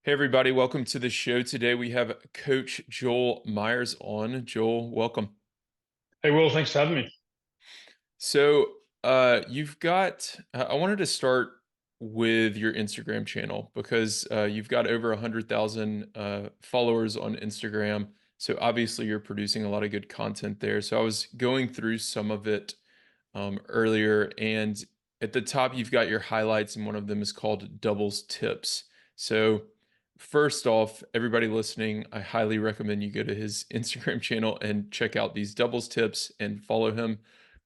Hey everybody, welcome to the show. Today we have Coach Joel Myers on. Joel, welcome. Hey, Will, thanks for having me. You've got, I wanted to start with your Instagram channel because you've got over 100,000 followers on Instagram. So obviously you're producing a lot of good content there. So I was going through some of it earlier, and at the top you've got your highlights, and one of them is called Doubles Tips. So first off, everybody listening, I highly recommend you go to his Instagram channel and check out these doubles tips and follow him.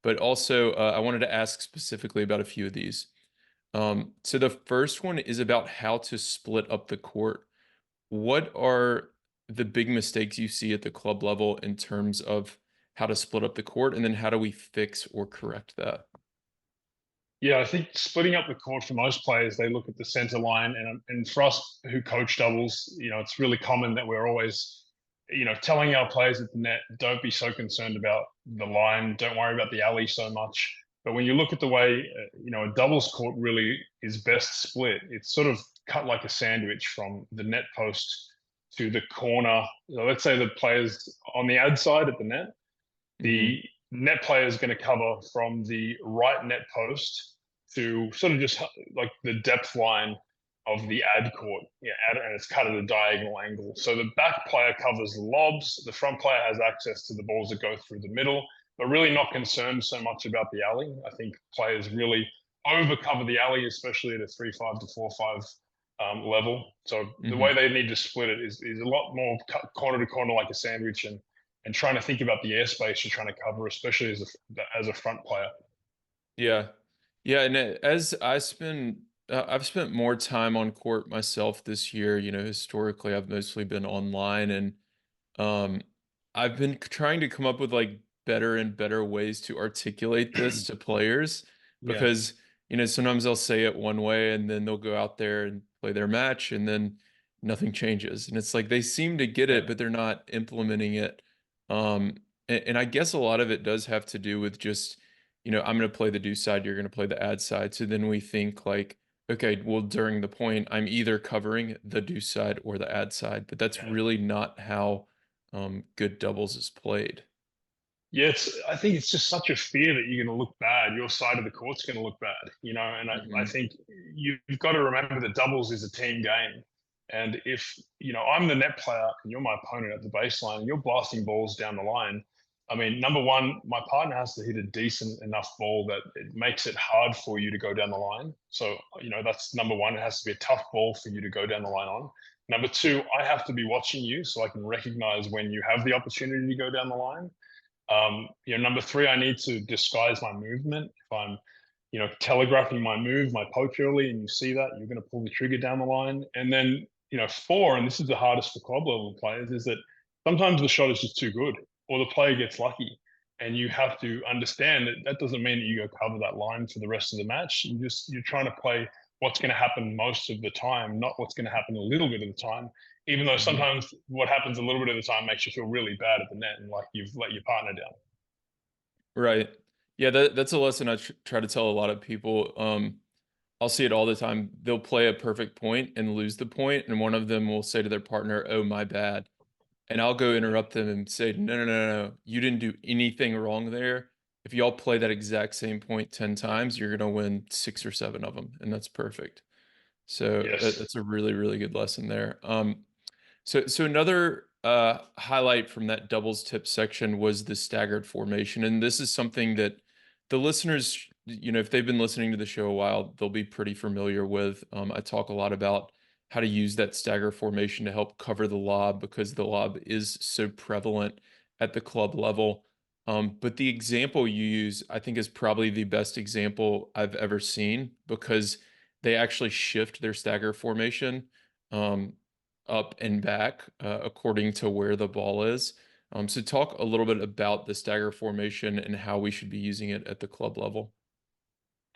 But also, I wanted to ask specifically about a few of these. So the first one is about how to split up the court. What are the big mistakes you see at the club level in terms of how to split up the court, and then how do we fix or correct that? Yeah, I think splitting up the court for most players, they look at the center line, and for us who coach doubles, it's really common that we're always, telling our players at the net, don't be so concerned about the line, don't worry about the alley so much. But when you look at the way, a doubles court really is best split, it's sort of cut like a sandwich from the net post to the corner. Let's say the players on the ad side at the net. Hmm. The net player is going to cover from the right net post to sort of just like the depth line of the ad court. Yeah, and it's cut at a diagonal angle. So the back player covers the lobs. The front player has access to the balls that go through the middle, but really not concerned so much about the alley. I think players really overcover the alley, especially at a 3-5 to 4-5 level. So the way Hmm. they need to split it is a lot more corner to corner like a sandwich, and trying to think about the airspace you're trying to cover, especially as a front player. Yeah. Yeah, and as I've spent more time on court myself this year. Historically I've mostly been online, and Um, I've been trying to come up with like better and better ways to articulate this to players Yeah. because, sometimes they'll say it one way and then they'll go out there and play their match and then nothing changes. And it's like they seem to get Yeah. it, but they're not implementing it. And I guess a lot of it does have to do with just, I'm going to play the do side, you're going to play the ad side. So then we think like, okay, well, during the point, I'm either covering the do side or the ad side, but that's Yeah. really not how good doubles is played. Yeah, I think it's just such a fear that you're going to look bad. Your side of the court's going to look bad, and I Hmm. think you've got to remember that doubles is a team game. And if, I'm the net player and you're my opponent at the baseline and you're blasting balls down the line, I mean, number one, my partner has to hit a decent enough ball that it makes it hard for you to go down the line. So, that's number one. It has to be a tough ball for you to go down the line on. Number two, I have to be watching you so I can recognize when you have the opportunity to go down the line. Number three, I need to disguise my movement. If I'm, telegraphing my move, my poach early, and you see that, you're going to pull the trigger down the line. And then, four, and this is the hardest for club level players, is that sometimes the shot is just too good, or the player gets lucky, and you have to understand that that doesn't mean that you go cover that line for the rest of the match. You're trying to play what's going to happen most of the time, not what's going to happen a little bit of the time, even though Hmm. sometimes what happens a little bit of the time makes you feel really bad at the net and like you've let your partner down. Right. Yeah, that's a lesson I try to tell a lot of people. I'll see it all the time. They'll play a perfect point and lose the point, and one of them will say to their partner, "Oh, my bad." And I'll go Yeah. interrupt them and say, "No, no, no, no. You didn't do anything wrong there. If y'all play that exact same point 10 times, you're gonna win six or seven of them, and that's perfect." So Yes. that's a really, really good lesson there. So another highlight from that doubles tip section was the staggered formation, and this is something that the listeners, if they've been listening to the show a while, they'll be pretty familiar with. I talk a lot about how to use that stagger formation to help cover the lob because the lob is so prevalent at the club level. But the example you use, I think, is probably the best example I've ever seen because they actually shift their stagger formation. Um, Up and back according to where the ball is. So talk a little bit about the stagger formation and how we should be using it at the club level.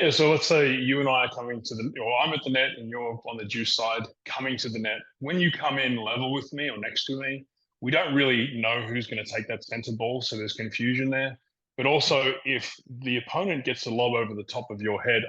Yeah, so let's say you and I are coming to the, or I'm at the net and you're on the juice side coming to the net. When you come in level with me or next to me, we don't really know who's going to take that center ball, so there's confusion there. But also, if the opponent gets a lob over the top of your head,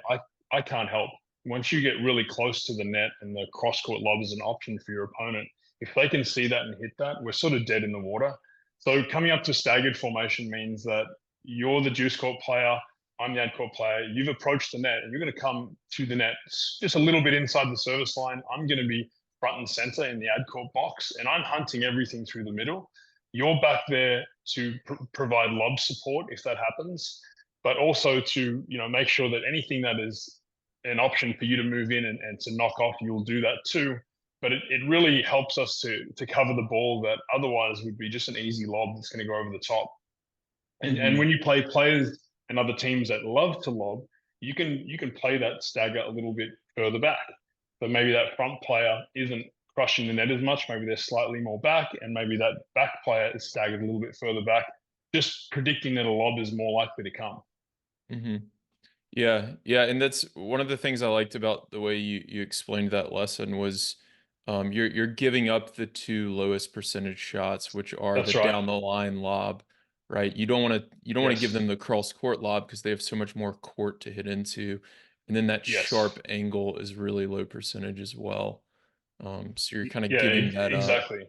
I can't help. once you get really close to the net and the cross court lob is an option for your opponent, if they can see that and hit that, we're sort of dead in the water. So coming up to staggered formation means that you're the deuce court player, I'm the ad court player. You've approached the net and you're going to come to the net just a little bit inside the service line. I'm going to be front and center in the ad court box, and I'm hunting everything through the middle. You're back there to provide lob support if that happens, but also to make sure that anything that is an option for you to move in and to knock off, you'll do that too. But it really helps us to cover the ball that otherwise would be just an easy lob that's going to go over the top. And Hmm. when you play players and other teams that love to lob, you can play that stagger a little bit further back. So maybe that front player isn't crushing the net as much. Maybe they're slightly more back, and maybe that back player is staggered a little bit further back, just predicting that a lob is more likely to come. Hmm. Yeah, yeah, and that's one of the things I liked about the way you explained that lesson was you're giving up the two lowest percentage shots, which are the That's right. down the line lob, right? You don't want to give them Yes. the cross court lob because they have so much more court to hit into, and then that Yes. sharp angle is really low percentage as well. So you're kind of Yeah. giving that up. Exactly.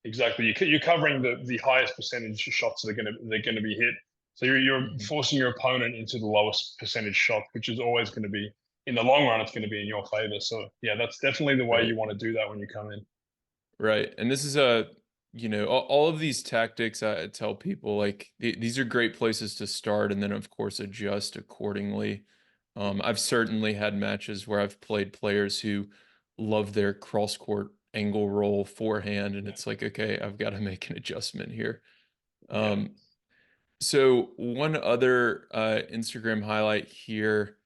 Exactly. You're covering the highest percentage shots that they're gonna be hit. So you're Hmm. forcing your opponent into the lowest percentage shot, which is always going to be in the long run. It's going to be in your favor. So yeah, that's definitely the way Right. you want to do that when you come in. Right. And this is all of these tactics I tell people like these are great places to start and then of course adjust accordingly. I've certainly had matches where I've played players who love their cross court angle roll forehand and Yeah. it's like, okay, I've got to make an adjustment here. Yeah. Um, so one other Instagram highlight here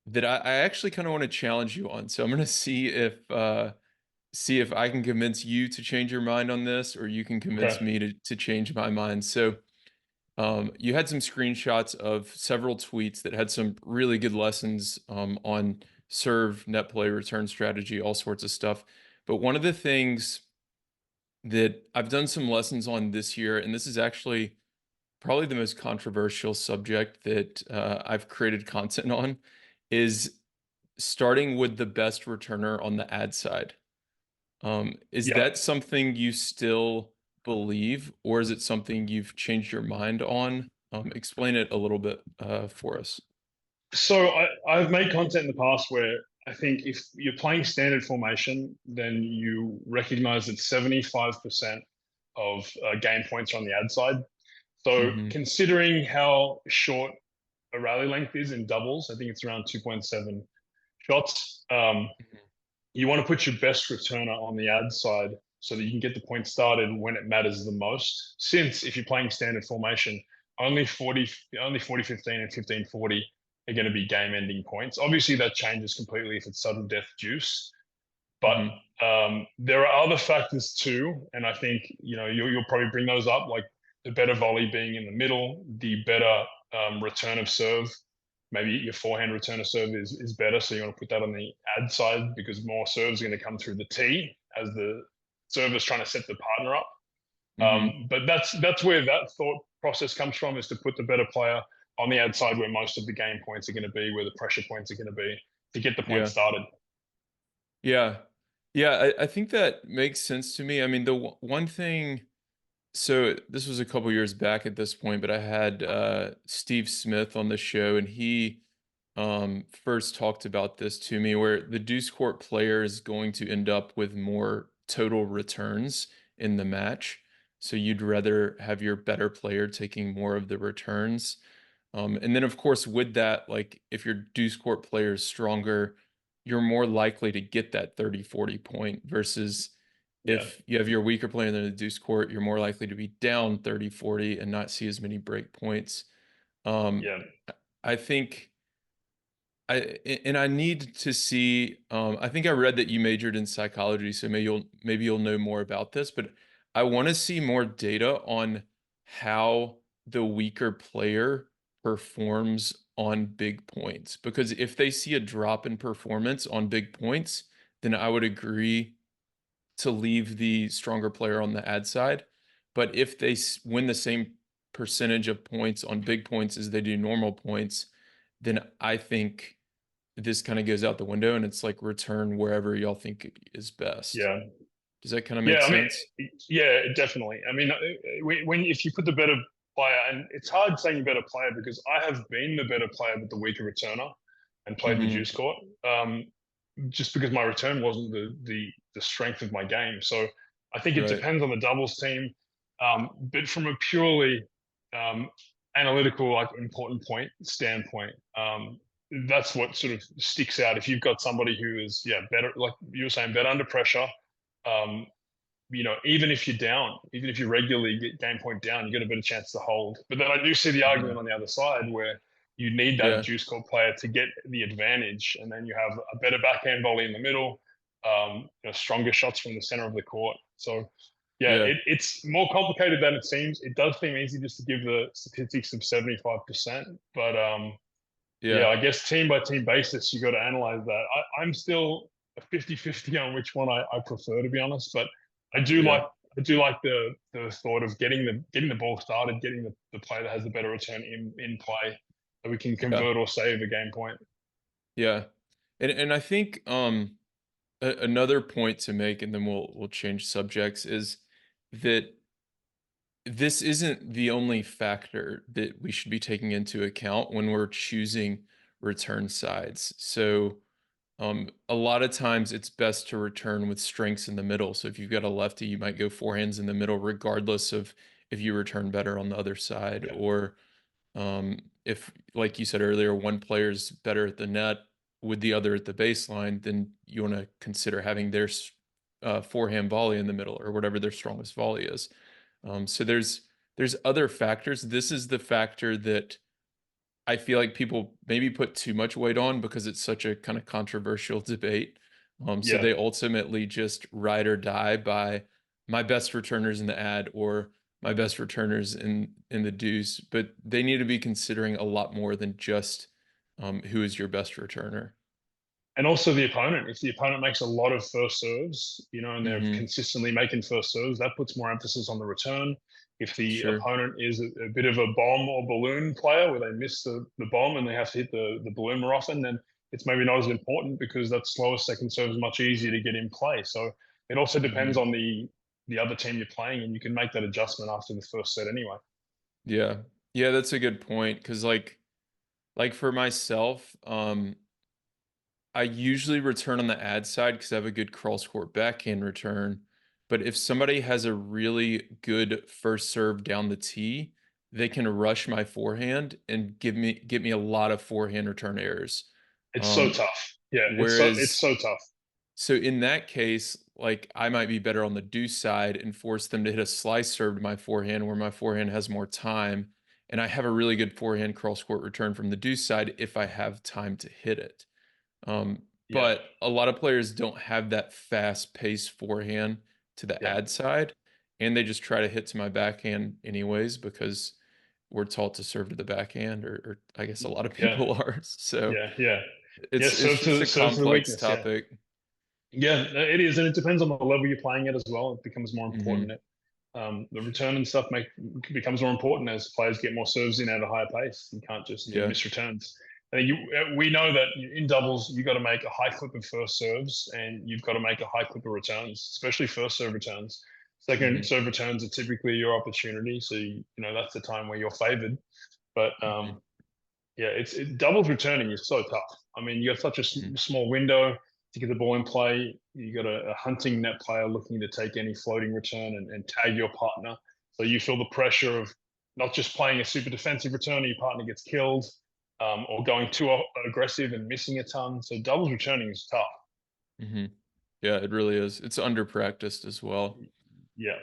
that I actually kind of want to challenge you on. So I'm going to see if I can convince you to change your mind on this, or you can convince Okay. me to change my mind. So, you had some screenshots of several tweets that had some really good lessons on serve, net play, return strategy, all sorts of stuff. But one of the things that I've done some lessons on this year, and this is actually probably the most controversial subject that I've created content on, is starting with the best returner on the ad side. Is Yeah. that something you still believe, or is it something you've changed your mind on? Explain it a little bit for us. So I've made content in the past where I think if you're playing standard formation, then you recognize that 75% of game points are on the ad side. So Hmm. considering how short a rally length is in doubles, I think it's around 2.7 shots. You want to put your best returner on the ad side so that you can get the point started when it matters the most. Since if you're playing standard formation, only 40 15 and 15 40 are going to be game ending points. Obviously, that changes completely if it's sudden death deuce. But Hmm. there are other factors too, and I think you'll probably bring those up, like the better volley being in the middle, the better return of serve. Maybe your forehand return of serve is better, so you want to put that on the ad side because more serves are going to come through the tee as the server's trying to set the partner up. Hmm. But that's where that thought process comes from, is to put the better player on the ad side where most of the game points are going to be, where the pressure points are going to be, to get the point Yeah. started. Yeah. Yeah. I think that makes sense to me. I mean, one thing, so this was a couple years back at this point, but I had Steve Smith on the show, and he first talked about this to me, where the deuce court player is going to end up with more total returns in the match. So you'd rather have your better player taking more of the returns. And then, of course, with that, like if your deuce court player is stronger, you're more likely to get that 30-40 point versus Yeah, if you have your weaker player in the deuce court, you're more likely to be down 30-40 and not see as many break points. Um, yeah, I think and I need to see. I think I read that you majored in psychology, so maybe you'll know more about this. But I want to see more data on how the weaker player performs on big points. Because if they see a drop in performance on big points, then I would agree to leave the stronger player on the ad side. But if they win the same percentage of points on big points as they do normal points, then I think this kind of goes out the window and it's like return wherever y'all think is best. Yeah. Does that kind of make Yeah, I mean, sense? yeah, definitely. I mean, when if you put the better player, and it's hard saying better player because I have been the better player but the weaker returner and played the Hmm. deuce court, just because my return wasn't the strength of my game. So I think it Right. depends on the doubles team, but from a purely um, analytical, like important point standpoint, that's what sort of sticks out. If you've got somebody who is better, like you were saying, better under pressure. Um, even if you're down, even if you regularly get game point down, you got a better chance to hold. But then I do see the Hmm. argument on the other side where you need that Yeah. juice court player to get the advantage, and then you have a better backhand volley in the middle, stronger shots from the center of the court. So, yeah, Yeah. it's more complicated than it seems. It does seem easy just to give the statistics of 75%, but yeah, Yeah. I guess team by team basis, you got to analyze that. I'm still a 50-50 on which one I prefer, to be honest. But I do Yeah. like I do like the thought of getting the ball started, getting the player that has the better return in play, so we can Yeah. convert or save a game point. Yeah. And I think another point to make, and then we'll change subjects, is that this isn't the only factor that we should be taking into account when we're choosing return sides. So a lot of times it's best to return with strengths in the middle. So if you've got a lefty, you might go forehands in the middle, regardless of if you return better on the other side. Yeah, Or if, like you said earlier, one player's better at the net with the other at the baseline, then you want to consider having their forehand volley in the middle or whatever their strongest volley is. So there's other factors. This is the factor that I feel like people maybe put too much weight on because it's such a kind of controversial debate. So yeah. they ultimately just ride or die by my best returners in the ad or my best returners in the deuce. But they need to be considering a lot more than just who is your best returner. And also the opponent. If the opponent makes a lot of first serves, and they're Hmm. consistently making first serves, that puts more emphasis on the return. If the Sure. opponent is a bit of a bomb or balloon player where they miss the bomb and they have to hit the balloon more often, then it's maybe not as important because that slower second serve is much easier to get in play. So it also depends Hmm. on the other team you're playing, and you can make that adjustment after the first set anyway. Yeah. Yeah, that's a good point. Because like for myself, I usually return on the ad side because I have a good cross court backhand return. But if somebody has a really good first serve down the tee, they can rush my forehand and get me a lot of forehand return errors. It's so Um, tough. Yeah, it's whereas so tough. so in that case, like I might be better on the deuce side and force them to hit a slice serve to my forehand where my forehand has more time. And I have a really good forehand cross court return from the deuce side if I have time to hit it. Yeah, But a lot of players don't have that fast pace forehand to the yeah, ad side, and they just try to hit to my backhand anyways because we're taught to serve to the backhand, or I guess a lot of yeah, people are. So yeah, yeah. Yeah, it's just a serve to the complex weakness. Yeah, topic. yeah, it is, and it depends on the level you're playing at as well. It becomes more Hmm. important. The return and stuff becomes more important as players get more serves in at a higher pace. You can't just Yeah. miss returns. And we know that in doubles you got to make a high clip of first serves, and you've got to make a high clip of returns, especially first serve returns. Second Hmm. serve returns are typically your opportunity, so that's the time where you're favoured. But Hmm. yeah, doubles returning is so tough. I mean, you got such a Hmm. small window to get the ball in play. You got a hunting net player looking to take any floating return and tag your partner. So you feel the pressure of not just playing a super defensive return, your partner gets killed, or going too aggressive and missing a ton. So doubles returning is tough. Hmm. Yeah, it really is. It's under practiced as well. Yeah.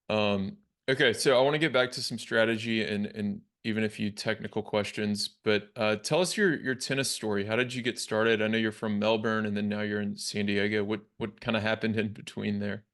Um, okay, so I want to get back to some strategy and even a few technical questions, but tell us your tennis story. How did you get started? I know you're from Melbourne and then now you're in San Diego. What kind of happened in between there?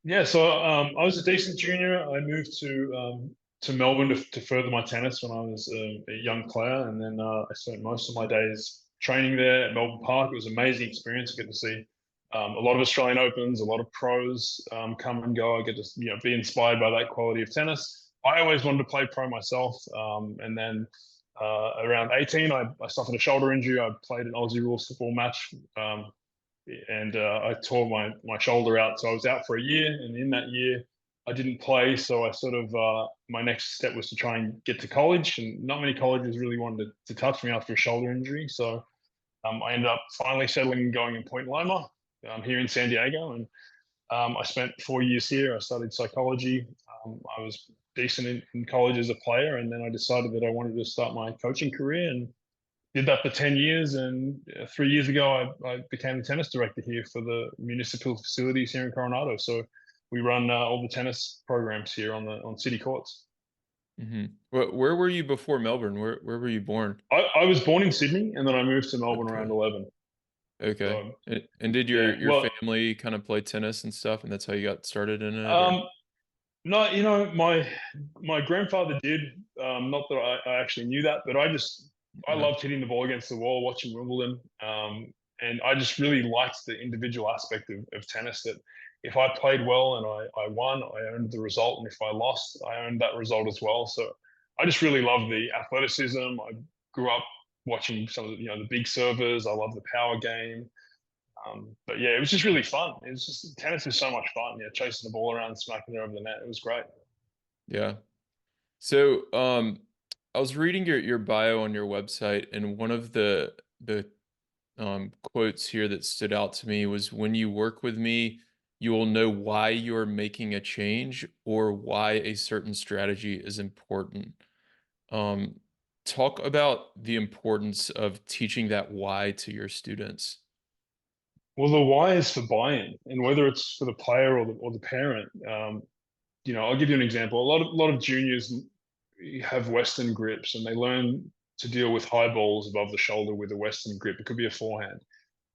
Yeah, so I was a decent junior. I moved to Melbourne to further my tennis when I was a young player, and then I spent most of my days training there at Melbourne Park. It was an amazing experience. I get to see a lot of Australian Opens, a lot of pros come and go. I get to be inspired by that quality of tennis. I always wanted to play pro myself, and then Around 18, I suffered a shoulder injury. I played an Aussie rules football match, and I tore my shoulder out. So I was out for a year, and in that year, I didn't play. So I sort of my next step was to try and get to college, and not many colleges really wanted to touch me after a shoulder injury. So I ended up finally settling and going in Point Loma here in San Diego, and I spent 4 years here. I studied psychology. I was decent in college as a player, and then I decided that I wanted to start my coaching career and did that for 10 years. And 3 years ago, I became the tennis director here for the municipal facilities here in Coronado. So we run all the tennis programs here on city courts. Where were you before Melbourne? Where were you born? I was born in Sydney, and then I moved to Melbourne around Okay. 11. Okay. So And did yeah, your well, family kind of play tennis and stuff, and that's how you got started in it, or? um, no, my grandfather did. Not that I actually knew that, but I Yeah. loved hitting the ball against the wall, watching Wimbledon, and I just really liked the individual aspect of tennis. That if I played well and I won, I owned the result, and if I lost, I owned that result as well. So I just really loved the athleticism. I grew up watching some of the big servers. I love the power game. But yeah, it was just really fun. It was just tennis is so much fun. Yeah, chasing the ball around, smacking it over the net. It was great. Yeah. So, I was reading your bio on your website, and one of the quotes here that stood out to me was, "When you work with me, you will know why you're making a change or why a certain strategy is important." Um, Talk about the importance of teaching that why to your students. Well, the why is for buy-in, and whether it's for the player or the parent. I'll give you an example. A lot of juniors have Western grips, and they learn to deal with high balls above the shoulder with a Western grip. It could be a forehand.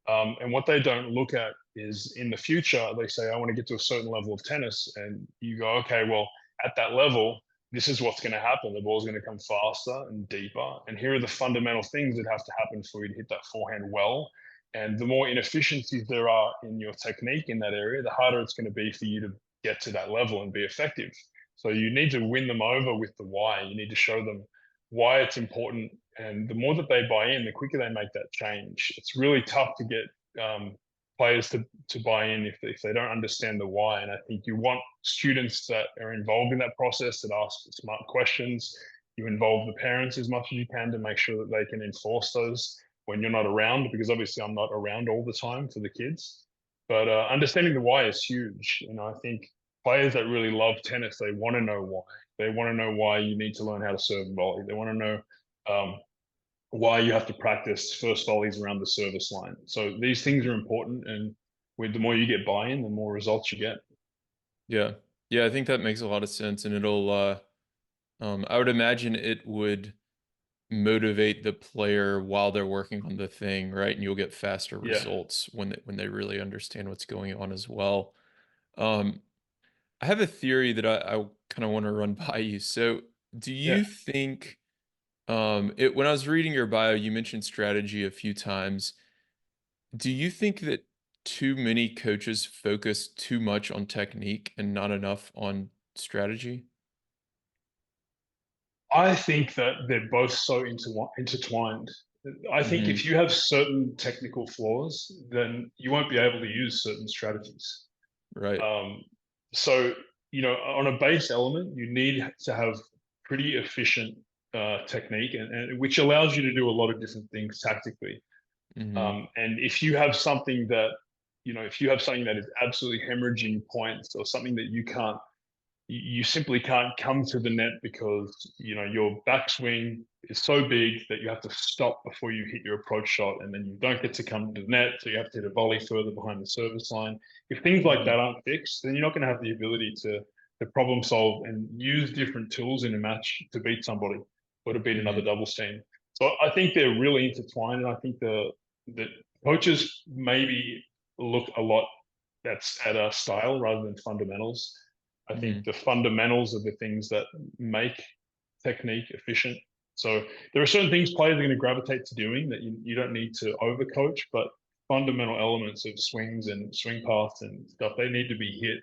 And what they don't look at is in the future, they say, I want to get to a certain level of tennis. And you go, okay, well, at that level, this is what's going to happen. The ball's going to come faster and deeper. And here are the fundamental things that have to happen for you to hit that forehand well. And the more inefficiencies there are in your technique in that area, the harder it's going to be for you to get to that level and be effective. So you need to win them over with the why. You need to show them why it's important. And the more that they buy in, the quicker they make that change. It's really tough to get players to buy in if they don't understand the why. And I think you want students that are involved in that process, that ask smart questions. You involve the parents as much as you can to make sure that they can enforce those when you're not around, because obviously I'm not around all the time for the kids. But understanding the why is huge. I think players that really love tennis, they want to know why. They want to know why you need to learn how to serve and volley. They want to know why you have to practice first volleys around the service line. So these things are important, and with the more you get buy-in, the more results you get. Yeah. Yeah, I think that makes a lot of sense, and it'll I would imagine it would motivate the player while they're working on the thing, right? And you'll get faster Yeah, results when they really understand what's going on as well. Um, I have a theory that I kind of want to run by you. So, do yeah. you think when I was reading your bio, you mentioned strategy a few times. Do you think that too many coaches focus too much on technique and not enough on strategy? I think that they're both so intertwined. I think if Hmm. you have certain technical flaws, then you won't be able to use certain strategies. Right. Um, so, on a base element, you need to have pretty efficient technique, and which allows you to do a lot of different things tactically. Hmm. And if you have something that is absolutely hemorrhaging points, or something that you simply can't come to the net because your backswing is so big that you have to stop before you hit your approach shot, and then you don't get to come to the net, so you have to hit a volley further behind the service line. If things like that Hmm. aren't fixed, then you're not going to have the ability to problem solve and use different tools in a match to beat somebody or to beat another Hmm. doubles team. So I think they're really intertwined, and I think the coaches maybe look a lot that's at a style rather than fundamentals. I think Hmm. the fundamentals are the things that make technique efficient. So there are certain things players are going to gravitate to doing that you don't need to overcoach, but fundamental elements of swings and swing paths and stuff, they need to be hit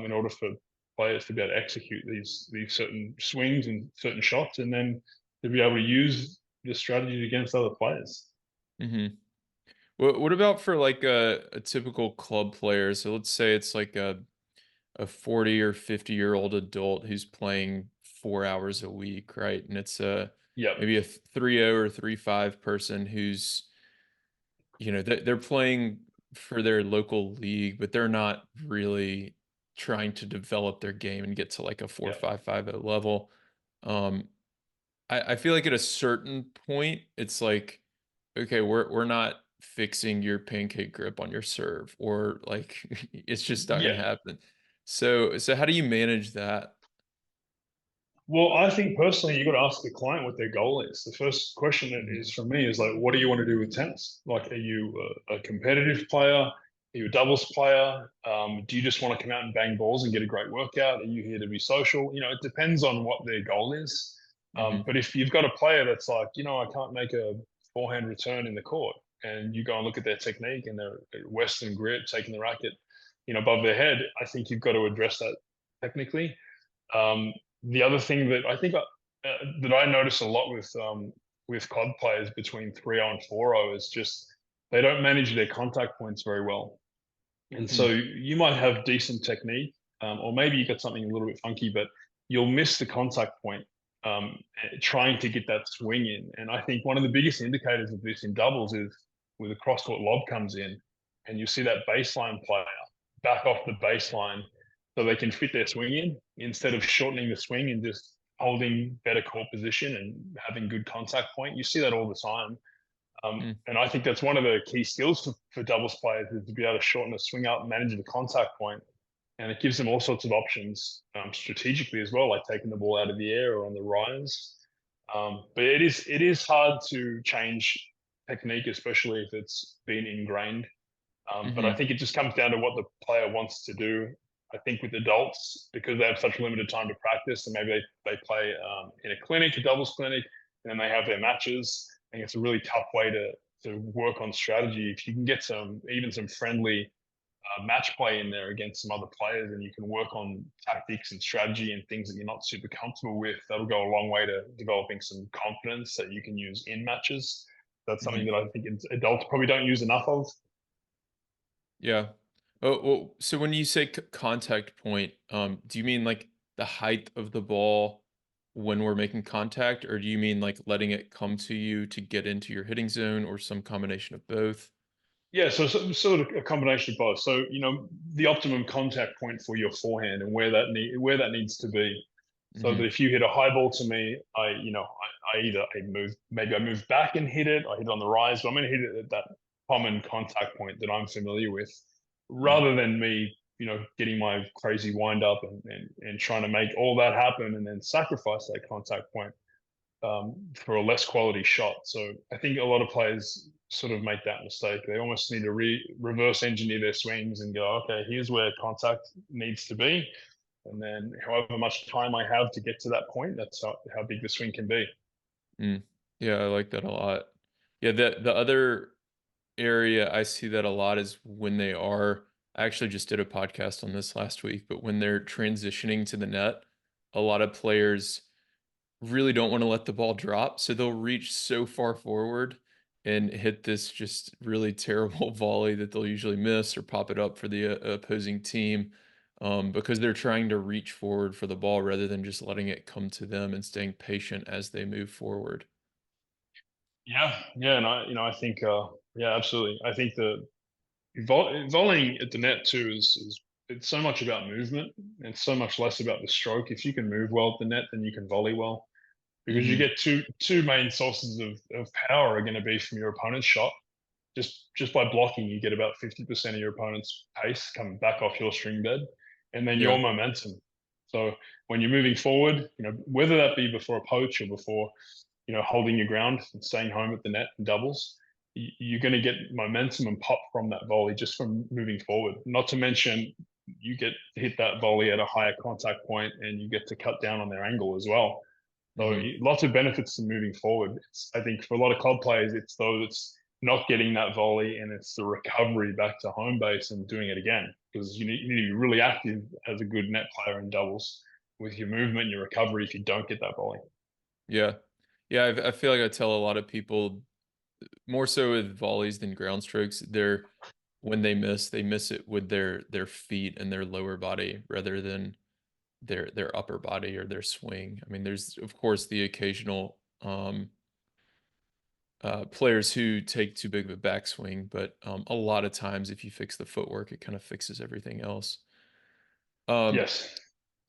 in order for players to be able to execute these certain swings and certain shots. And then to be able to use the strategy against other players. Hmm. What about for like a typical club player? So let's say it's like a 40 or 50-year-old adult who's playing 4 hours a week, right? And it's Yep. maybe a 3-0 or 3-5 person who's, they're playing for their local league, but they're not really trying to develop their game and get to like a Yeah. 4.550 level. Um, I feel like at a certain point, it's like, okay, we're not fixing your pancake grip on your serve, or like it's just not gonna Yeah. happen. So how do you manage that? Well, I think personally, you got to ask the client what their goal is. The first question that Mhm, is from me is like, what do you want to do with tennis? Like, are you a competitive player? Are you a doubles player? Do you just want to come out and bang balls and get a great workout? Are you here to be social? It depends on what their goal is. mhm, But if you've got a player that's like, I can't make a forehand return in the court, and you go and look at their technique and their Western grip, taking the racket, above their head, I think you've got to address that technically. The other thing that I think that I notice a lot with COD players between 3-0 and 4-0 is just they don't manage their contact points very well. And so mm, you might have decent technique, or maybe you got something a little bit funky, but you'll miss the contact point trying to get that swing in. And I think one of the biggest indicators of this in doubles is where the cross court lob comes in, and you see that baseline player back off the baseline so they can fit their swing in instead of shortening the swing and just holding better court position and having good contact point. You see that all the time. mm, And I think that's one of the key skills for doubles players is to be able to shorten the swing up, manage the contact point, and it gives them all sorts of options strategically as well, like taking the ball out of the air or on the rise. But it is hard to change technique, especially if it's been ingrained. But I mhm, think it just comes down to what the player wants to do. I think with adults, because they have such limited time to practice, and maybe they play in a clinic, a doubles clinic, and then they have their matches. I think it's a really tough way to work on strategy. If you can get even some friendly match play in there against some other players, and you can work on tactics and strategy and things that you're not super comfortable with, that'll go a long way to developing some confidence that you can use in matches. That's something mhm. that I think adults probably don't use enough of. Yeah. Oh, well, so when you say contact point, do you mean like the height of the ball when we're making contact, or do you mean like letting it come to you to get into your hitting zone, or some combination of both? Yeah, so sort of a combination of both. So the optimum contact point for your forehand and where that needs to be, so that Mhm, if you hit a high ball to me, I either I move back and hit it, I hit it on the rise, but I'm going to hit it at that common contact point that I'm familiar with, mm, rather than me getting my crazy wind up and trying to make all that happen and then sacrifice that contact point for a less quality shot. So I think a lot of players sort of make that mistake. They almost need to reverse engineer their swings and go, okay, here's where contact needs to be. And then however much time I have to get to that point, that's how big the swing can be. mm. Yeah, I like that a lot. Yeah, the other area I see that a lot is when they are, I actually just did a podcast on this last week, but when they're transitioning to the net, a lot of players really don't want to let the ball drop, so they'll reach so far forward and hit this just really terrible volley that they'll usually miss or pop it up for the opposing team, because they're trying to reach forward for the ball rather than just letting it come to them and staying patient as they move forward. Yeah, yeah, and I think, yeah, absolutely. I think the volleying at the net too is it's so much about movement and so much less about the stroke. If you can move well at the net, then you can volley well because you Mhm, get two main sources of power are going to be from your opponent's shot. Just by blocking, you get about 50% of your opponent's pace coming back off your string bed, and then your yeah, momentum. So when you're moving forward, whether that be before a poach or before holding your ground and staying home at the net and doubles, you're going to get momentum and pop from that volley just from moving forward. Not to mention, you get to hit that volley at a higher contact point, and you get to cut down on their angle as well. So mhm, lots of benefits to moving forward. I think for a lot of club players, it's though it's not getting that volley and it's the recovery back to home base and doing it again, because you need to be really active as a good net player in doubles with your movement, your recovery if you don't get that volley. yeah. Yeah, I feel like I tell a lot of people more so with volleys than ground strokes. They're when they miss it with their feet and their lower body rather than their upper body or their swing. I mean, there's of course the occasional players who take too big of a backswing, but a lot of times if you fix the footwork, it kind of fixes everything else. Um, Yes.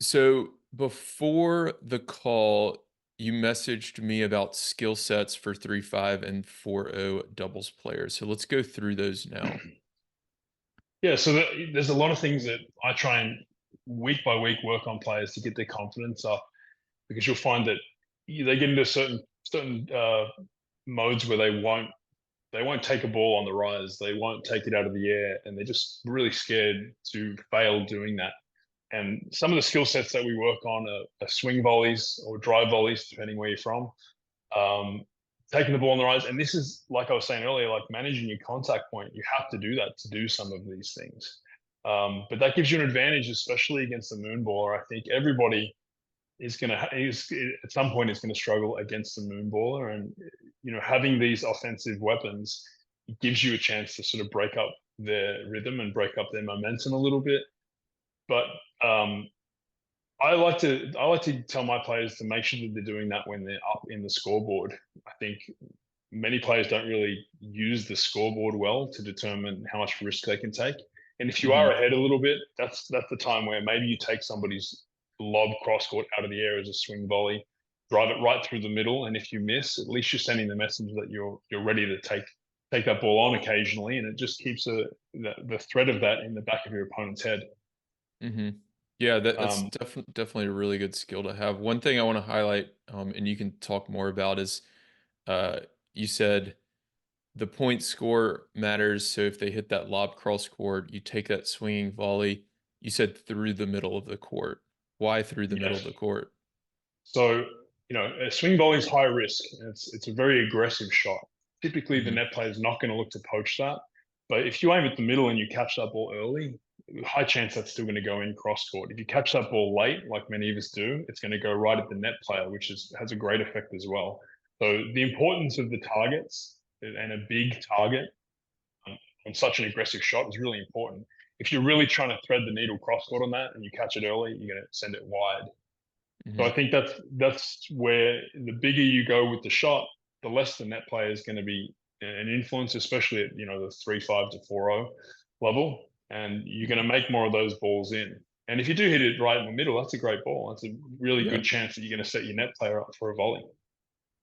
so before the call, you messaged me about skill sets for 3-5 and 4-0 doubles players. So let's go through those now. Yeah, so there's a lot of things that I try and week by week work on players to get their confidence up, because you'll find that they get into certain modes where they won't take a ball on the rise, they won't take it out of the air, and they're just really scared to fail doing that. And some of the skill sets that we work on are swing volleys or drive volleys, depending where you're from. Um, Taking the ball on the rise, and this is like I was saying earlier, like managing your contact point. You have to do that to do some of these things. But that gives you an advantage, especially against the moonballer. I think everybody is at some point is going to struggle against the moonballer, and having these offensive weapons gives you a chance to sort of break up their rhythm and break up their momentum a little bit. But I like to tell my players to make sure that they're doing that when they're up in the scoreboard. I think many players don't really use the scoreboard well to determine how much risk they can take. And if you are Hmm. ahead a little bit, that's the time where maybe you take somebody's lob cross court out of the air as a swing volley, drive it right through the middle, and if you miss, at least you're sending the message that you're ready to take that ball on occasionally, and it just keeps the threat of that in the back of your opponent's head. Hmm. Yeah, that's Um, definitely a really good skill to have. One thing I want to highlight, and you can talk more about, is uh, you said the point score matters. So if they hit that lob cross court, you take that swinging volley. You said through the middle of the court. Why through the middle of yes. the court? So, a swing volley is high risk. And it's a very aggressive shot. Typically, the Hmm. net player is not going to look to poach that. But if you aim at the middle and you catch that ball early, high chance that's still going to go in cross court. If you catch that ball late, like many of us do, it's going to go right at the net player, which has a great effect as well. So the importance of the targets and a big target on such an aggressive shot is really important. If you're really trying to thread the needle cross court on that and you catch it early, you're going to send it wide. So Hmm. I think that's where the bigger you go with the shot, the less the net player is going to be an influence, especially at the 3-5 to 4-0 level, and you're going to Hmm. make more of those balls in. And if you do hit it right in the middle, that's a great ball. That's a really Yeah. good chance that you're going to set your net player up for a volley.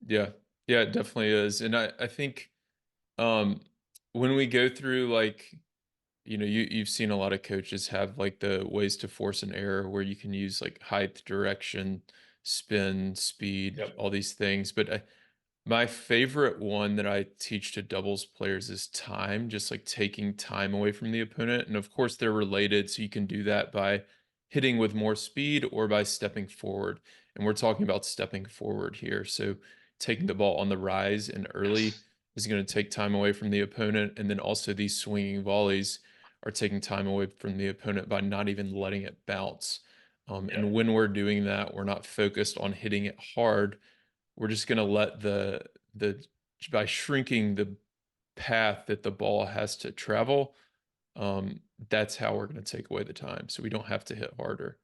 Yeah. Yeah, it definitely is. And I think um when we go through like you've seen a lot of coaches have like the ways to force an error where you can use like height, direction, spin, speed, Yep. all these things. But my favorite one that I teach to doubles players is time, just like taking time away from the opponent. And of course, they're related, so you can do that by hitting with more speed or by stepping forward. And we're talking about stepping forward here. So taking the ball on the rise and early Yes. is going to take time away from the opponent. And then also these swinging volleys are taking time away from the opponent by not even letting it bounce. And Yep. when we're doing that, we're not focused on hitting it hard. We're just going to let the by shrinking the path that the ball has to travel, that's how we're going to take away the time. So we don't have to hit harder.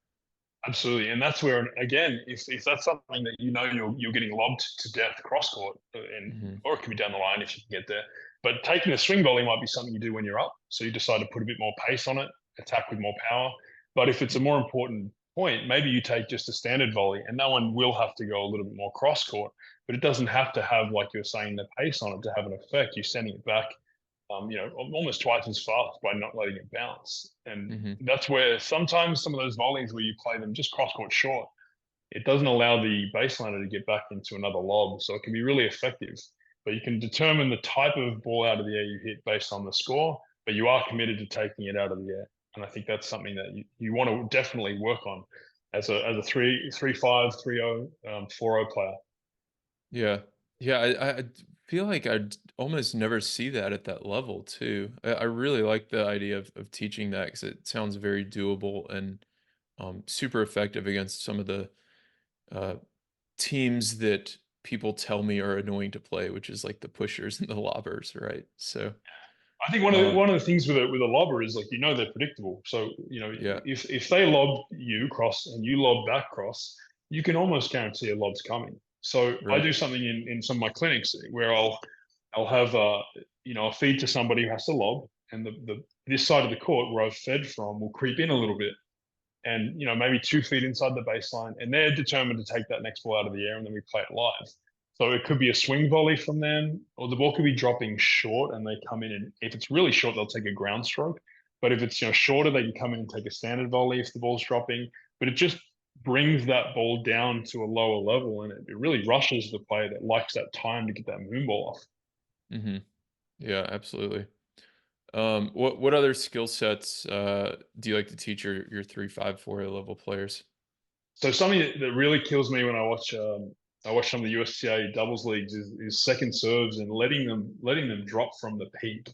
Absolutely, and that's where again, if that's something that you're getting lobbed to death cross court, and Hmm. or it could be down the line if you can get there. But taking a swing volley might be something you do when you're up, so you decide to put a bit more pace on it, attack with more power. But if it's a more important point, maybe you take just a standard volley, and that one will have to go a little bit more cross court, but it doesn't have to have, like you're saying, the pace on it to have an effect. You're sending it back almost twice as fast by not letting it bounce. And Hmm. that's where sometimes some of those volleys where you play them just cross court short, it doesn't allow the baseliner to get back into another lob. So it can be really effective. But you can determine the type of ball out of the air you hit based on the score, but you are committed to taking it out of the air. And I think that's something that you want to definitely work on as a 3-5, 3-0, 4-0 player. Yeah. Yeah. I feel like I'd almost never see that at that level too. I really like the idea of teaching that because it sounds very doable and super effective against some of the uh, teams that people tell me are annoying to play, which is like the pushers and the lobbers, right? So, I think one of the, um, one of the things with a lobber is like they're predictable. So yeah, if they lob you cross and you lob back cross, you can almost guarantee a lob's coming. So I right. do something in some of my clinics where I'll have a feed to somebody who has to lob, and the this side of the court where I've fed from will creep in a little bit, and maybe 2 feet inside the baseline, and they're determined to take that next ball out of the air, and then we play it live. So it could be a swing volley from them, or the ball could be dropping short, and they come in, and if it's really short, they'll take a ground stroke. But if it's shorter, they can come in and take a standard volley if the ball's dropping. But it just brings that ball down to a lower level, and it really rushes the player that likes that time to get that moon ball off. Hmm. Yeah, absolutely. What other skill sets do you like to teach your 3, 5, 4 level players? So something that really kills me when I watch some of the USTA doubles leagues is second serves and letting them drop from the peak.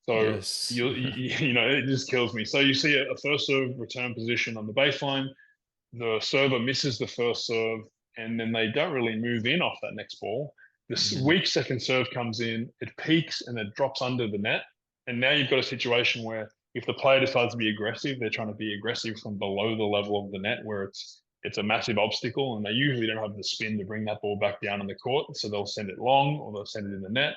So Yes. it just kills me. So you see a first serve return position on the baseline, the server misses the first serve, and then they don't really move in off that next ball. This Hmm. weak second serve comes in, it peaks and it drops under the net. And now you've got a situation where if the player decides to be aggressive, they're trying to be aggressive from below the level of the net where it's a massive obstacle, and they usually don't have the spin to bring that ball back down in the court. So they'll send it long or they'll send it in the net.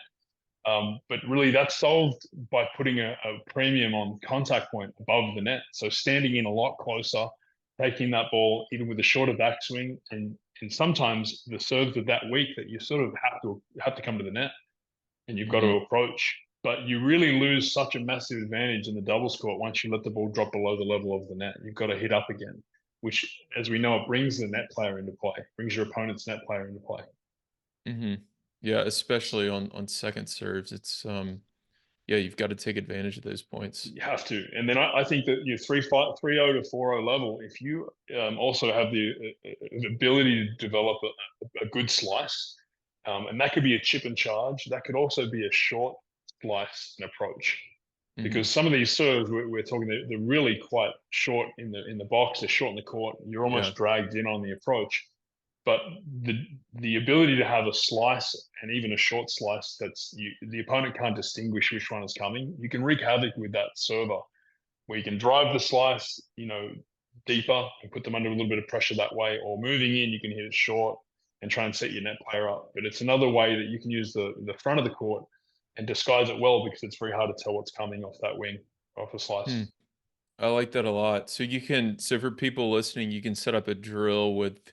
But really, that's solved by putting a premium on contact point above the net. So standing in a lot closer, taking that ball even with a shorter backswing, and sometimes the serves are that weak that you sort of have to come to the net and you've got to Hmm. approach. But you really lose such a massive advantage in the doubles court once you let the ball drop below the level of the net. You've got to hit up again, which, as we know, it brings the net player into play, brings your opponent's net player into play. Hmm. Yeah, especially on second serves. Yeah, you've got to take advantage of those points. You have to, and then I think that your 3-0 to 4-0 level, if you also have the ability to develop a good slice, and that could be a chip and charge, that could also be a short slice and approach, Hmm. because some of these serves we're talking they're really quite short in the box, they're short in the court, you're Yeah. almost dragged in on the approach. But the ability to have a slice and even a short slice the opponent can't distinguish which one is coming. You can wreak havoc with that server where you can drive the slice, deeper and put them under a little bit of pressure that way, or moving in, you can hit it short and try and set your net player up. But it's another way that you can use the front of the court and disguise it well because it's very hard to tell what's coming off that wing, off a Hmm. slice. I like that a lot. So for people listening, you can set up a drill with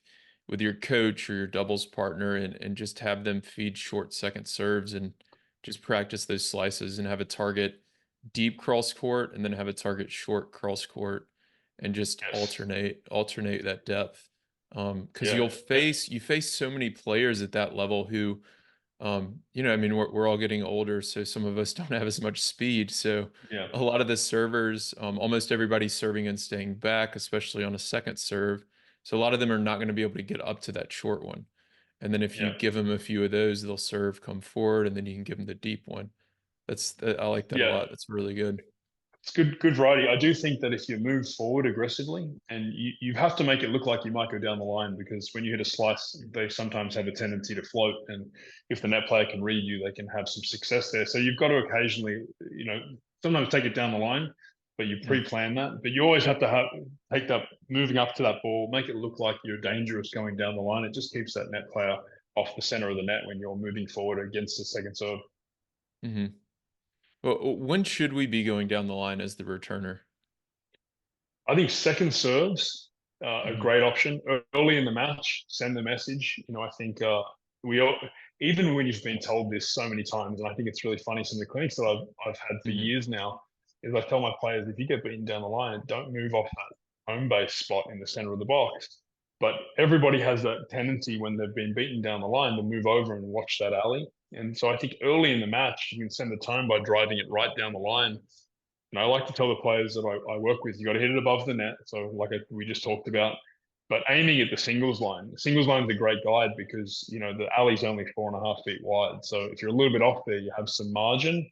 your coach or your doubles partner and just have them feed short second serves and just practice those slices and have a target deep cross court and then have a target short cross court and just Yes. alternate that depth. Because Yeah. you face so many players at that level who I mean, we're all getting older, so some of us don't have as much speed. So Yeah. a lot of the servers, almost everybody's serving and staying back, especially on a second serve. So a lot of them are not going to be able to get up to that short one. And then if you Yeah. give them a few of those, they'll serve, come forward, and then you can give them the deep one. I like that a Yeah. lot. That's really good. It's good variety. I do think that if you move forward aggressively, and you have to make it look like you might go down the line, because when you hit a slice, they sometimes have a tendency to float. And if the net player can read you, they can have some success there. So you've got to occasionally, sometimes take it down the line, but you Mm, pre-plan that. But you always have to take that moving up to that ball, make it look like you're dangerous going down the line. It just keeps that net player off the center of the net when you're moving forward against the second serve. hmm. Well, when should we be going down the line as the returner? I think second serves a Hmm. great option early in the match. Send the message. I think we all, even when you've been told this so many times, and I think it's really funny. Some of the clinics that I've had for Hmm. years now is I tell my players, if you get beaten down the line, don't move off that home base spot in the center of the box. But everybody has that tendency when they've been beaten down the line to move over and watch that alley. And so I think early in the match, you can send the tone by driving it right down the line. And I like to tell the players that I work with, you got to hit it above the net. So, like we just talked about, but aiming at the singles line. The singles line is a great guide because the alley's only 4.5 feet wide. So if you're a little bit off there, you have some margin.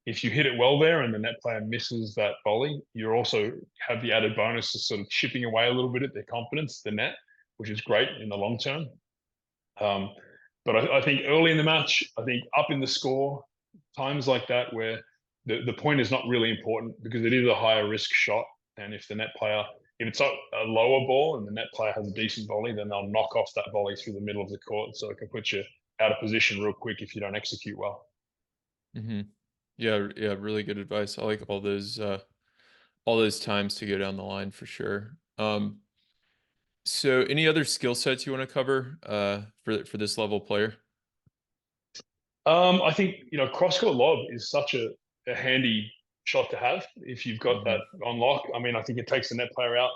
If you hit it well there and the net player misses that volley, you also have the added bonus of sort of chipping away a little bit at their confidence, the net, which is great in the long term. Um, But I think early in the match, I think up in the score, times like that where the point is not really important because it is a higher risk shot. And if the net player, if it's a lower ball and the net player has a decent volley, then they'll knock off that volley through the middle of the court. So it can put you out of position real quick if you don't execute well. Hmm. Yeah, yeah, really good advice. I like all those times to go down the line for sure. So any other skill sets you want to cover for this level player? I think cross-court lob is such a handy shot to have if you've got that Hmm. on lock. I mean, I think it takes the net player out,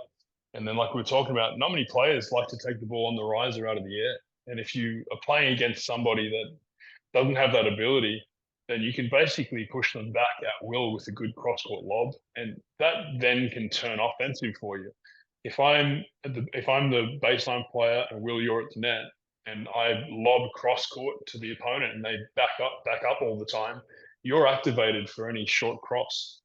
and then like we were talking about, not many players like to take the ball on the riser out of the air. And if you are playing against somebody that doesn't have that ability, then you can basically push them back at will with a good cross-court lob, and that then can turn offensive for you. If I'm the baseline player and Will you're at the net, and I lob cross court to the opponent and they back up all the time, you're activated for any short cross.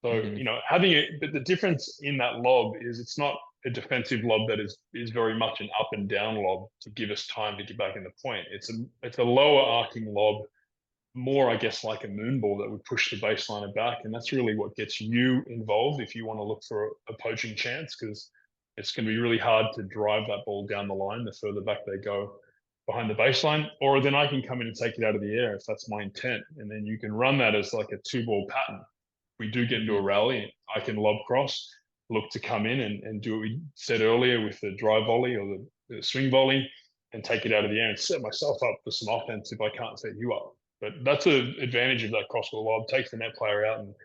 So Hmm. having it, but the difference in that lob is it's not a defensive lob that is very much an up and down lob to give us time to get back in the point. It's a lower arcing lob, more, I guess, like a moonball that would push the baseliner back. And that's really what gets you involved if you want to look for a poaching chance, because it's going to be really hard to drive that ball down the line the further back they go behind the baseline. Or then I can come in and take it out of the air if that's my intent. And then you can run that as like a two ball pattern. We do get into a Hmm. rally, I can lob cross, look to come in and do what we said earlier with the drive volley or the swing volley and take it out of the air and set myself up for some offense if I can't set you up. But that's an advantage of that cross-court lob. Takes the net player out, and if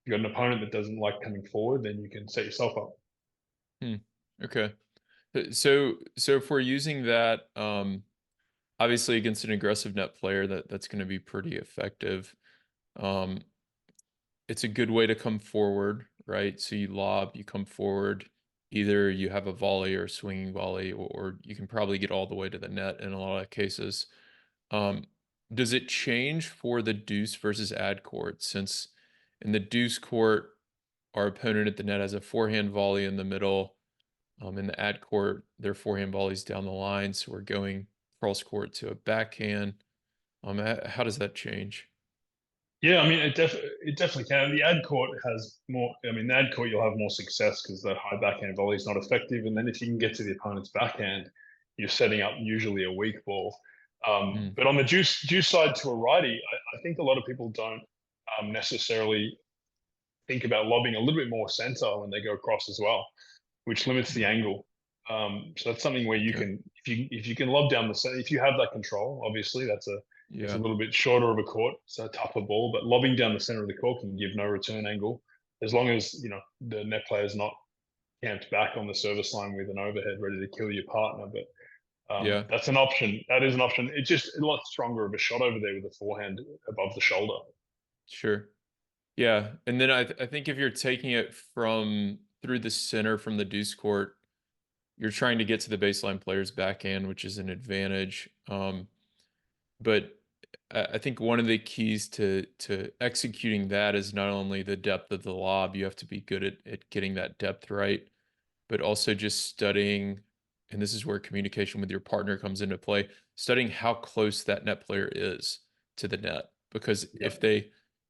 you've got an opponent that doesn't like coming forward, then you can set yourself up. Hmm. Okay. So if we're using that, obviously against an aggressive net player, that's going to be pretty effective. Um, it's a good way to come forward, right? So you lob, you come forward. Either you have a volley or a swinging volley, or you can probably get all the way to the net in a lot of cases. Um, does it change for the deuce versus ad court? Since in the deuce court, our opponent at the net has a forehand volley in the middle. In the ad court, their forehand volleys down the line, so we're going cross court to a backhand. How does that change? Yeah, I mean, it definitely can. The ad court has more. I mean, the ad court you'll have more success because that high backhand volley is not effective, and then if you can get to the opponent's backhand, you're setting up usually a weak ball. Hmm. But on the deuce side to a righty, I think a lot of people don't necessarily think about lobbing a little bit more center when they go across as well, which limits the Hmm. angle. So that's something where you Okay. can, if you can lob down the center, if you have that control, obviously it's a Yeah. little bit shorter of a court, so a tougher ball. But lobbing down the center of the court can give no return angle, as long as the net player is not camped back on the service line with an overhead ready to kill your partner. But Yeah. that's an option. That is an option. It's just a lot stronger of a shot over there with the forehand above the shoulder. Sure. Yeah. And then I think if you're taking it from through the center from the deuce court, you're trying to get to the baseline player's backhand, which is an advantage. But I think one of the keys to executing that is not only the depth of the lob, you have to be good at getting that depth right, but also just studying, and this is where communication with your partner comes into play, studying how close that net player is to the net. Because Yep.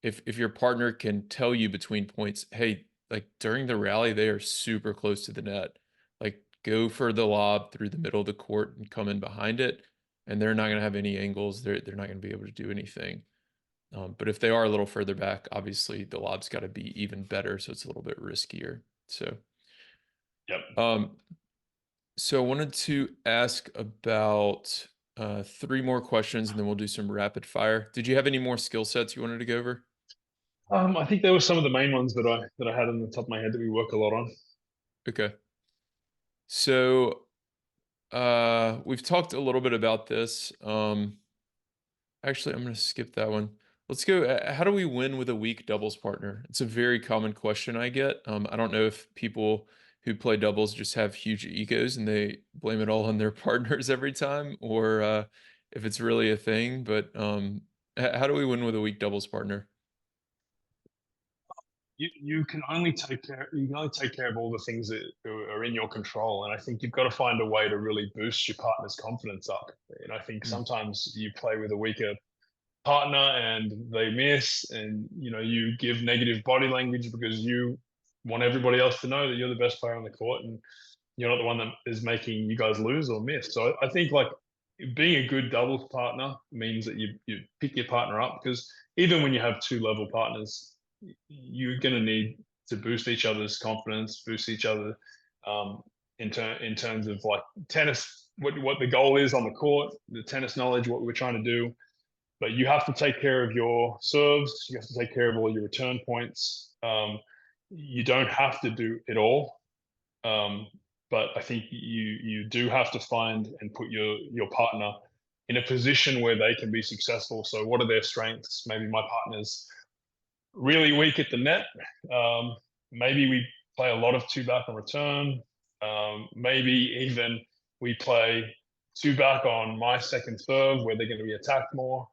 if your partner can tell you between points, hey, like during the rally, they are super close to the net. Like go for the lob through the middle of the court and come in behind it, and they're not going to have any angles. They're not going to be able to do anything. But if they are a little further back, obviously the lob's got to be even better, so it's a little bit riskier. So, Yep. um, so I wanted to ask about three more questions, and then we'll do some rapid fire. Did you have any more skill sets you wanted to go over? I think there were some of the main ones that I had on the top of my head that we work a lot on. Okay. So we've talked a little bit about this. Actually, I'm going to skip that one. Let's go. How do we win with a weak doubles partner? It's a very common question I get. I don't know if people who play doubles just have huge egos and they blame it all on their partners every time, or if it's really a thing. But how do we win with a weak doubles partner? You can only take care of all the things that are in your control, and I think you've got to find a way to really boost your partner's confidence up. And I think Mm, sometimes you play with a weaker partner and they miss, and you give negative body language because you want everybody else to know that you're the best player on the court, and you're not the one that is making you guys lose or miss. So I think like being a good doubles partner means that you pick your partner up, because even when you have two level partners, you're going to need to boost each other's confidence, boost each other, um, in terms of like tennis, what the goal is on the court, the tennis knowledge, what we're trying to do. But you have to take care of your serves. You have to take care of all your return points. You don't have to do it all, um, but I think you do have to find and put your partner in a position where they can be successful. So what are their strengths? Maybe my partner's really weak at the net. Um, Maybe we play a lot of two back on return. Maybe even we play two back on my second serve where they're going to be attacked more.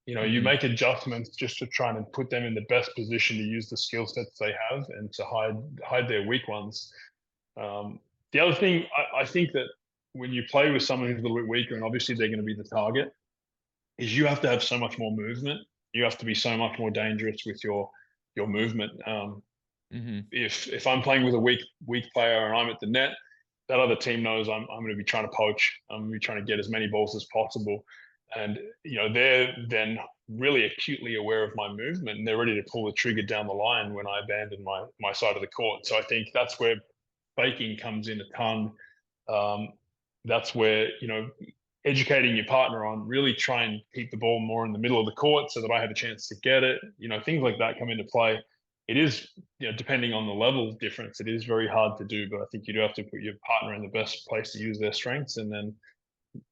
You mhm. make adjustments just to try and put them in the best position to use the skill sets they have and to hide their weak ones. Um, the other thing, I think that when you play with someone who's a little bit weaker, and obviously they're going to be the target, is you have to have so much more movement. You have to be so much more dangerous with your movement. Mhm. If I'm playing with a weak player and I'm at the net, that other team knows I'm going to be trying to poach. I'm going to be trying to get as many balls as possible, and they're then really acutely aware of my movement, and they're ready to pull the trigger down the line when I abandon my side of the court. So I think that's where baking comes in a ton. Um, that's where educating your partner on really try and keep the ball more in the middle of the court so that I have a chance to get it. Things like that come into play. It is, depending on the level difference, it is very hard to do. But I think you do have to put your partner in the best place to use their strengths, and then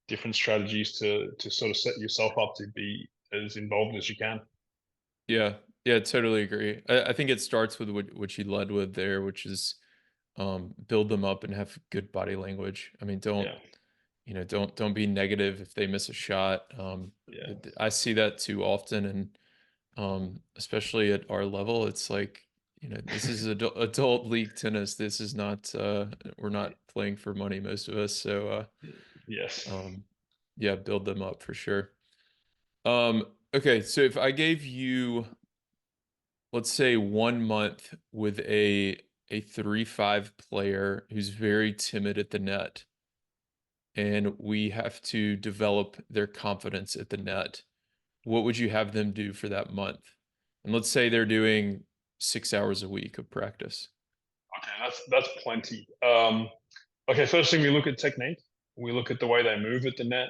different strategies to sort of set yourself up to be as involved as you can. Yeah. Yeah, totally agree. I think it starts with what you led with there, which is, build them up and have good body language. I mean, Yeah, don't be negative if they miss a shot. yeah, I see that too often, and especially at our level, it's like, this is adult league tennis. This is not, we're not playing for money, most of us. So, yes. um, yeah, build them up for sure. Okay, so if I gave you, let's say, 1 month with a 3-5 player who's very timid at the net, and we have to develop their confidence at the net, what would you have them do for that month? And let's say they're doing 6 hours a week of practice. Okay, that's plenty. Okay, first thing we look at technique. We look at the way they move at the net.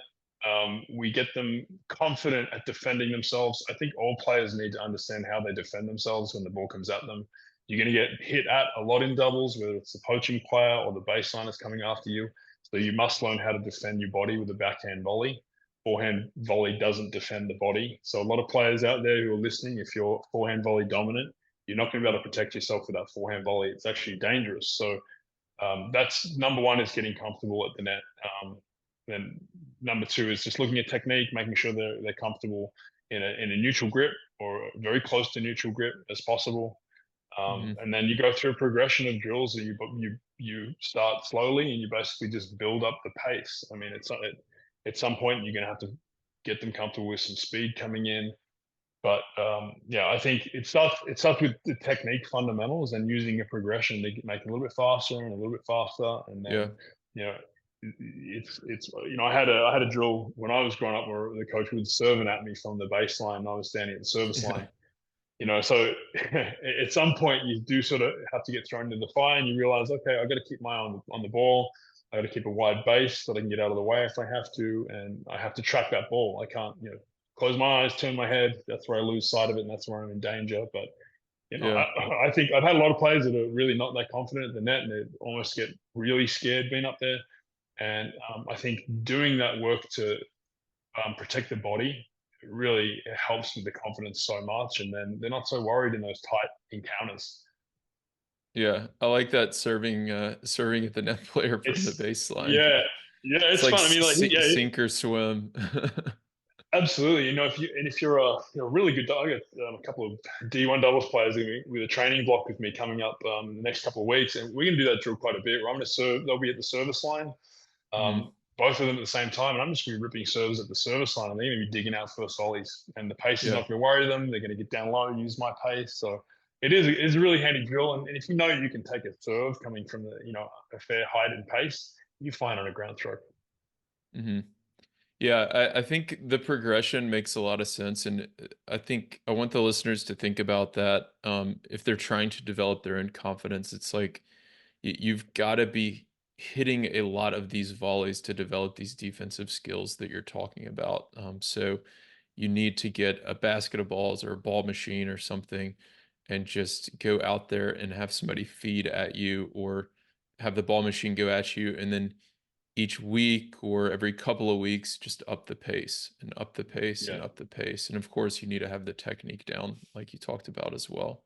We get them confident at defending themselves. I think all players need to understand how they defend themselves when the ball comes at them. You're going to get hit at a lot in doubles, whether it's the poaching player or the baseline is coming after you. So you must learn how to defend your body with a backhand volley. Forehand volley doesn't defend the body. So a lot of players out there who are listening, if you're forehand volley dominant, you're not going to be able to protect yourself with that forehand volley. It's actually dangerous. So that's number one, is getting comfortable at the net. Then number two is just looking at technique, making sure they're comfortable in a neutral grip or very close to neutral grip as possible. Hmm. And then you go through a progression of drills that you start slowly and you basically just build up the pace. I mean, at some point you're going to have to get them comfortable with some speed coming in, but yeah, I think it starts with the technique fundamentals and using a progression to make it a little bit faster and a little bit faster, and Yeah. then you know it's I had a drill when I was growing up where the coach was serving at me from the baseline and I was standing at the service Yeah. line. So at some point you do sort of have to get thrown into the fire and you realize, okay, I got to keep my eye on the ball. I got to keep a wide base so that I can get out of the way if I have to, and I have to track that ball. I can't, close my eyes, turn my head. That's where I lose sight of it, and that's where I'm in danger. But Yeah. I think I've had a lot of players that are really not that confident at the net, and they almost get really scared being up there. And I think doing that work to protect the body really helps with the confidence so much, and then they're not so worried in those tight encounters. Yeah. I like that, serving at the net player from the It's baseline. yeah, yeah, It's it's like fun. I mean, like yeah, sink or swim. absolutely. If you're a really good, I got a couple of D1 doubles players with a training block with me coming up the next couple of weeks, and we're gonna do that drill quite a bit. Where I'm gonna serve. They'll be at the service line. Mhm. both of them at the same time, and I'm just going to be ripping serves at the service line, and they're going to be digging out first volleys, and the pace is Yeah. not going to worry them. They're going to get down low, use my pace. So it's a really handy drill, and if you know you can take a serve coming from a fair height and pace, you find on a ground stroke. Hmm. Yeah, I think the progression makes a lot of sense, and I think I want the listeners to think about that. If they're trying to develop their own confidence, it's like you've got to be hitting a lot of these volleys to develop these defensive skills that you're talking about. So you need to get a basket of balls or a ball machine or something, and just go out there and have somebody feed at you, or have the ball machine go at you, and then each week or every couple of weeks, just up the pace and up the pace and Yeah, up the pace. And of course, you need to have the technique down, like you talked about as well.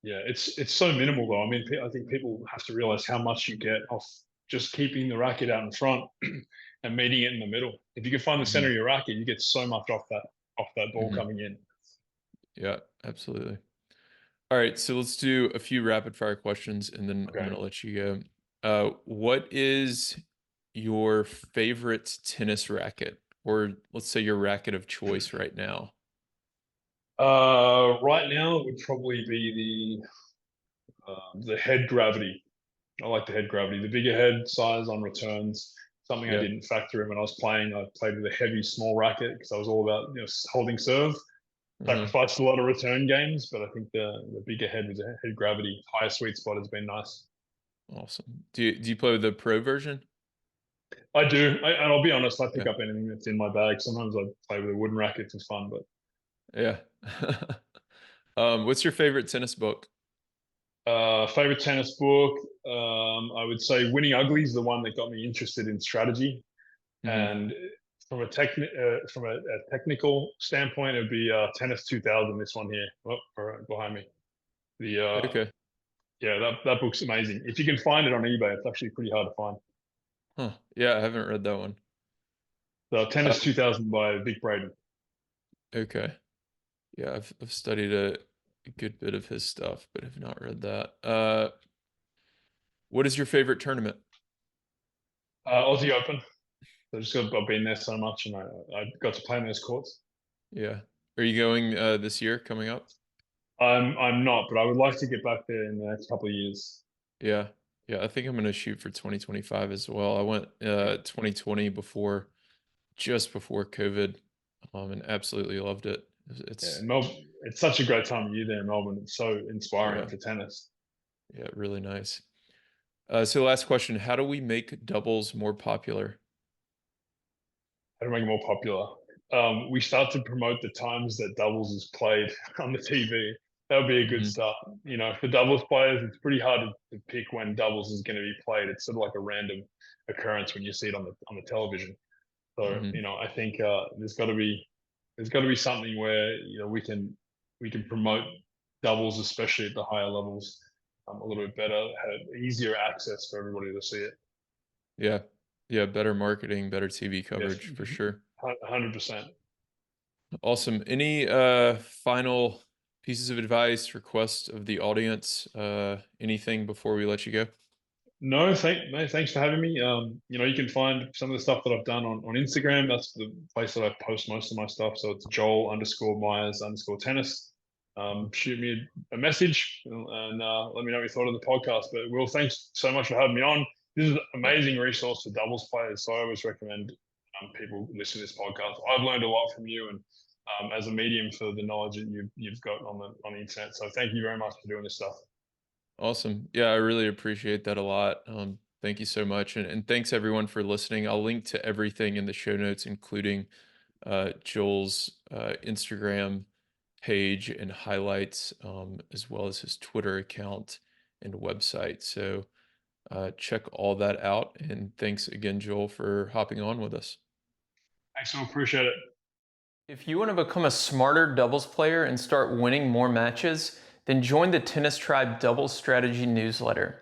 yeah, it's so minimal though. I mean, I think people have to realize how much you get off just keeping the racket out in front and meeting it in the middle. If you can find the Hmm. center of your racket, you get so much off that ball Hmm. coming in. Yeah, absolutely. All right, so let's do a few rapid fire questions and then I'm Okay. gonna let you go. What is your favorite tennis racket, or let's say your racket of choice right now? Right now it would probably be the head gravity. I like the head gravity. The bigger head size on returns, something I Yeah. didn't factor in when I was playing. I played with a heavy small racket because I was all about holding serve. Uh-huh. Sacrificed a lot of return games, but I think the bigger head with the head gravity, higher sweet spot has been nice. Awesome. Do you play with the pro version? I do, and I'll be honest. I pick Yeah. up anything that's in my bag. Sometimes I play with a wooden racket for fun, but Yeah. What's your favorite tennis book? favorite tennis book. I would say Winning Ugly is the one that got me interested in strategy. Hmm. And from a technical standpoint, it'd be Tennis 2000. This one here, right behind me. The Okay. Yeah, that book's amazing. If you can find it on eBay, it's actually pretty hard to find. Huh. Yeah, I haven't read that one. The Uh, Tennis 2000 by Vic Braden. okay. Yeah, I've studied a good bit of his stuff, but have not read that. What is your favorite tournament? Aussie Open. I've been there so much, and I got to play in those courts. Yeah. Are you going this year coming up? I'm not, but I would like to get back there in the next couple of years. Yeah. Yeah, I think I'm gonna shoot for 2025 as well. I went Okay. 2020 before, just before COVID, and absolutely loved it. Yeah, It's Melbourne. It's such a great time of year there in Melbourne. It's so inspiring yeah, for tennis. yeah, really nice. So last question, how do we make doubles more popular? How to make it more popular? We start to promote the times that doubles is played on the TV. That would be a good Hmm. start. For doubles players, it's pretty hard to pick when doubles is going to be played. It's sort of like a random occurrence when you see it on the television. So Hmm. I think there's got to be something where we can promote doubles, especially at the higher levels, a little bit better, have easier access for everybody to see it. Yeah. Yeah, better marketing, better TV Yes, coverage for sure. 100%. Awesome. Any final pieces of advice, requests of the audience, anything before we let you go? No, thanks for having me. You can find some of the stuff that I've done on Instagram. That's the place that I post most of my stuff. So it's Joel_Myers_tennis. Shoot me a message and let me know what you thought of the podcast. But Will, thanks so much for having me on. This is an Yeah. amazing resource for doubles players. So I always recommend people listen to this podcast. I've learned a lot from you and as a medium for the knowledge that you've got on the internet. So thank you very much for doing this stuff. Awesome. Yeah, I really appreciate that a lot. Thank you so much. And thanks everyone for listening. I'll link to everything in the show notes, including Joel's Instagram page and highlights, as well as his Twitter account and website. So check all that out. And thanks again, Joel, for hopping on with us. Thanks, so appreciate it. If you want to become a smarter doubles player and start winning more matches, then join the Tennis Tribe Doubles Strategy newsletter.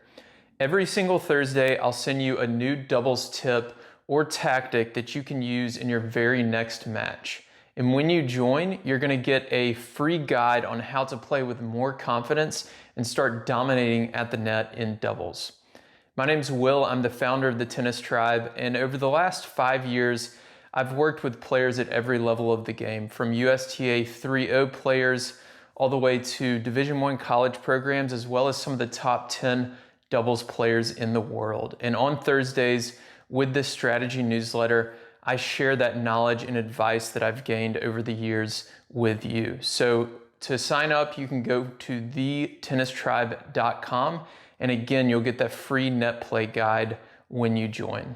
Every single Thursday, I'll send you a new doubles tip or tactic that you can use in your very next match. And when you join, you're going to get a free guide on how to play with more confidence and start dominating at the net in doubles. My name's Will. I'm the founder of the Tennis Tribe, and over the last 5 years, I've worked with players at every level of the game, from USTA 3.0 players all the way to Division I college programs, as well as some of the top 10 doubles players in the world. And on Thursdays, with this strategy newsletter, I share that knowledge and advice that I've gained over the years with you. So to sign up, you can go to thetennistribe.com. And again, you'll get that free net play guide when you join.